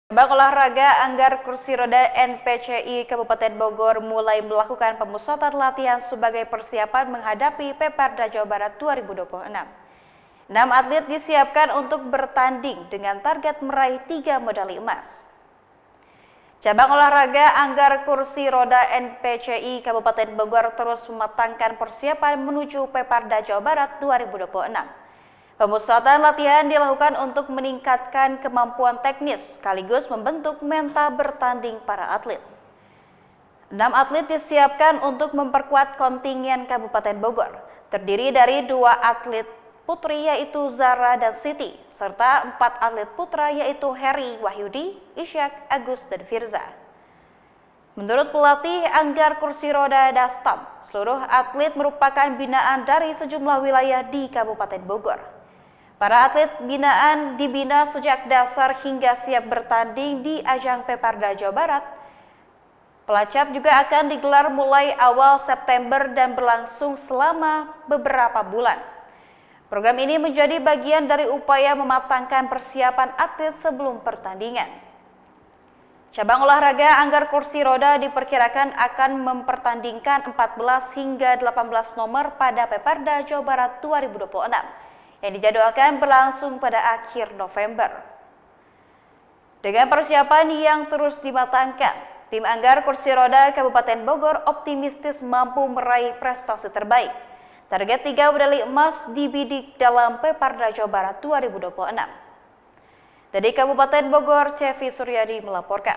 Cabang olahraga Anggar Kursi Roda NPCI Kabupaten Bogor mulai melakukan pemusatan latihan sebagai persiapan menghadapi Peparda Jawa Barat 2026. 6 atlet disiapkan untuk bertanding dengan target meraih 3 medali emas. Cabang olahraga Anggar Kursi Roda NPCI Kabupaten Bogor terus mematangkan persiapan menuju Peparda Jawa Barat 2026. Pemusatan latihan dilakukan untuk meningkatkan kemampuan teknis sekaligus membentuk mental bertanding para atlet. 6 atlet disiapkan untuk memperkuat kontingen Kabupaten Bogor, terdiri dari 2 atlet putri yaitu Zara dan Siti, serta 4 atlet putra yaitu Heri Wahyudi, Ishak, Agus, dan Firza. Menurut pelatih Anggar Kursi Roda Dastam, seluruh atlet merupakan binaan dari sejumlah wilayah di Kabupaten Bogor. Para atlet binaan dibina sejak dasar hingga siap bertanding di ajang Peparda Jawa Barat. Pelacap juga akan digelar mulai awal September dan berlangsung selama beberapa bulan. Program ini menjadi bagian dari upaya mematangkan persiapan atlet sebelum pertandingan. Cabang olahraga Anggar Kursi Roda diperkirakan akan mempertandingkan 14 hingga 18 nomor pada Peparda Jawa Barat 2026. Yang dijadwalkan berlangsung pada akhir November. Dengan persiapan yang terus dimatangkan, tim Anggar Kursi Roda Kabupaten Bogor optimistis mampu meraih prestasi terbaik. Target 3 medali emas dibidik dalam Peparda Jawa Barat 2026. Dari Kabupaten Bogor, Cevi Suryadi melaporkan.